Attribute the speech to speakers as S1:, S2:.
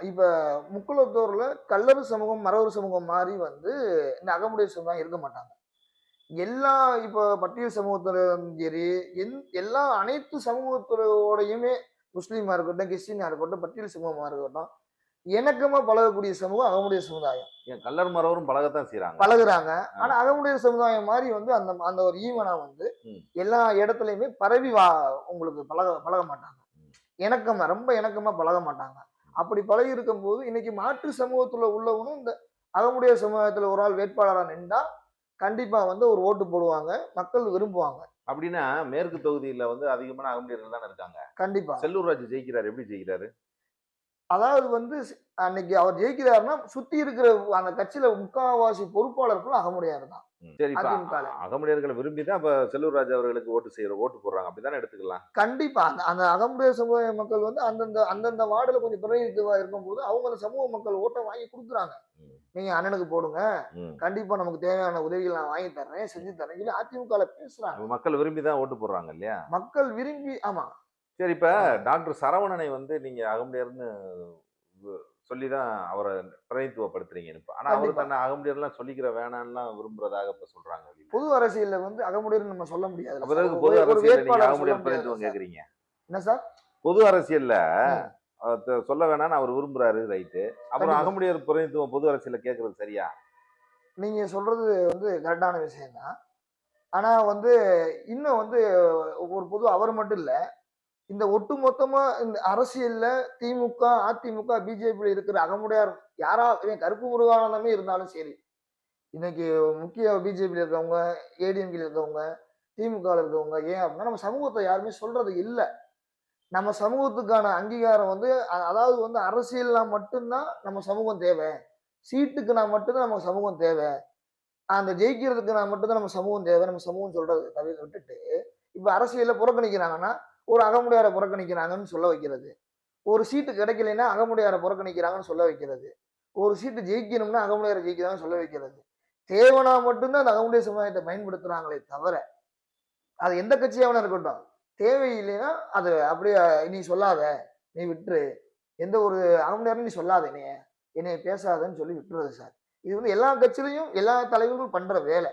S1: இப்ப முக்குளத்தூர்ல கல்லர் சமூகம், மறவர் சமூகம் மாறி வந்து இந்த அகமுடையார் சமுதாயம் இருக்க மாட்டாங்க. எல்லா இப்ப பட்டியல் சமூகத்தினரும் சரி, எல்லா அனைத்து சமூகத்தோடையுமே முஸ்லீமா இருக்கட்டும், கிறிஸ்டினா இருக்கட்டும், பட்டியல் சமூகமா இருக்கட்டும், இணக்கமா பழகக்கூடிய சமூகம் அகமுடைய சமுதாயம்.
S2: ஏன் கள்ளர் மறவரும் பழகத்தான் செய்றாங்க.
S1: பழகுறாங்க.
S2: ஆ.
S1: ஆனா அகமுடைய சமுதாயம் மாரி வந்து அந்த அந்த ஒரு ஈவனா வந்து
S2: ம்.
S1: எல்லா இடத்துலயுமே பரவி உங்களுக்கு பழக பழக மாட்டாங்க.
S2: ம்.
S1: இணக்கமா ரொம்ப இணக்கமா பழக மாட்டாங்க. அப்படி பழகி இருக்கும்போது இன்னைக்கு மாற்று சமூகத்துல உள்ளவனும் இந்த அகமுடைய சமுதாயத்துல ஒரு ஆள் வேட்பாளரா நின்றா கண்டிப்பா வந்து ஒரு ஓட்டு போடுவாங்க. மக்கள் விரும்புவாங்க.
S2: அப்படின்னா மேற்கு தொகுதியில வந்து அதிகமான அகமுடையர்கள் தானே இருக்காங்க.
S1: கண்டிப்பா.
S2: செல்லூர் ராஜு ஜெயிக்கிறாரு. எப்படி ஜெயிக்கிறாரு?
S1: அதாவது வந்து அன்னைக்கு அவர் ஜெயிக்கிறாருன்னா, சுத்தி இருக்கிற அந்த கட்சியில முக்காவாசி பொறுப்பாளர்களும் அகமுடையார் தான்.
S2: சரி, இப்ப
S1: அதிமுகல.
S2: அகமுடையர்களை விரும்பி தான் இப்ப செல்லூர் ராஜு அவர்களுக்கு ஓட்டு போடுறாங்க. அப்படித்தானே எடுத்துக்கலாம்.
S1: கண்டிப்பா. அந்த அந்த அகமுடையார் சமுதாய மக்கள் வந்து அந்தந்த அந்தந்த வார்டுல கொஞ்சம் பிரதிநிதித்துவா இருக்கும்போது, அவங்க அந்த சமூக மக்கள் ஓட்ட வாங்கி குடுக்குறாங்க.
S2: ம்.
S1: நீங்க அண்ணனுக்கு போடுங்க.
S2: ம்.
S1: கண்டிப்பா நமக்கு தேவையான உதவிகள் நான் வாங்கி தர்றேன், செஞ்சு தர்றேன்னு சொல்லி அதிமுகல பேசுறாங்க.
S2: அப்ப மக்கள் விரும்பி தான் ஓட்டு போடுறாங்க இல்லையா?
S1: மக்கள் விரும்பி ஆமா.
S2: சரி, இப்ப
S1: ஆ.
S2: டாக்டர் சரவணனை வந்து நீங்க அகமுடையர்ன்னு சொல்லி தான் அவரை பிரதிநிதித்துவப்படுத்துறீங்க இப்ப. ஆனா அவரு
S1: கண்டிப்பா.
S2: தன்னை அகமுடையர்லாம் சொல்லிக்கிற வேணான்லாம் விரும்புறதாக இப்ப சொல்றாங்க வெளியில.
S1: பொது அரசியல்ல வந்து அகமுடையர்ன்னு நம்ம சொல்ல முடியாதுல்ல
S2: அப்ப
S1: சார்.
S2: எதுக்கு பொது
S1: ஒரு ஒரு
S2: அரசியல்ல நீங்க
S1: வேட்பாளர சொல்ல
S2: அகமுடையர்
S1: முடியாதுல்ல
S2: பிரதிநிதித்துவம்
S1: சார்.
S2: கேக்குறீங்க?
S1: என்ன சார்?
S2: பொது அரசியல்ல
S1: ம்.
S2: சொல்ல வேணாம்னு அவர் விரும்புறாரு, ரைட்டு. அப்புறம்
S1: கண்டிப்பா.
S2: அகமுடையர் பிரதிநிதித்துவம் பொது அரசியல்ல கேட்கறது சரியா?
S1: நீங்க சொல்றது வந்து கரெக்டான விஷயம் தான். ஆனா வந்து இன்னும் வந்து ஒரு பொது அவர் மட்டும் இல்ல. இந்த ஒட்டுமொத்தமா இந்த அரசியல்ல திமுக, அதிமுக, பிஜேபில இருக்கிற அகமுடையார் இவன் கருப்பு முருகானந்தமே இருந்தாலும் சரி. இன்னைக்கு முக்கிய பிஜேபில இருக்கவங்க, ஏடிஎம்கேல இருக்கவங்க, திமுகல இருக்கவங்க ஏன் அப்படின்னா நம்ம சமூகத்த யாருமே சொல்றது இல்ல. நம்ம சமூகத்துக்கான அங்கீகாரம் வந்து அதாவது வந்து அரசியல்னா மட்டும் தான் நம்ம சமூகம் தேவை. சீட்டுக்குனா மட்டும் தான் நம்ம சமூகம் தேவை. அந்த ஜெயிக்கிறதுக்கு நான் மட்டும் தான் நம்ம சமூகம் தேவை. நம்ம சமூகம் சொல்றது விட்டுட்டு, இப்ப அரசியல்ல புறக்கணிக்கிறாங்கன்னா, ஒரு அகமுடையார புறக்கணிக்கிறாங்கன்னு சொல்ல வைக்கிறது. ஒரு சீட்டு கிடைக்கலைன்னா அகமுடையார புறக்கணிக்கிறாங்கன்னு சொல்ல வைக்கிறது. ஒரு சீட்டு ஜெயிக்கணும்னா அகமுடையார ஜெயிக்கிறாங்கன்னு சொல்ல வைக்கிறது. தேவனா மட்டும் தான் அந்த அகமுடைய சமுதாயத்த பயன்படுத்துறாங்களே தவிர, அது எந்த கட்சியா வேணா இருக்கட்டும். தேவையில்லைன்னா, அது அப்படியே நீ சொல்லாத, நீ விட்டுரு. எந்த ஒரு அகமுடையாரும் நீ சொல்லாத என்னைய. என்னைய பேசாதன்னு சொல்லி விட்டுறது சார். இது வந்து எல்லா கட்சியிலயும் எல்லா தலைவர்களும் பண்ற வேலை.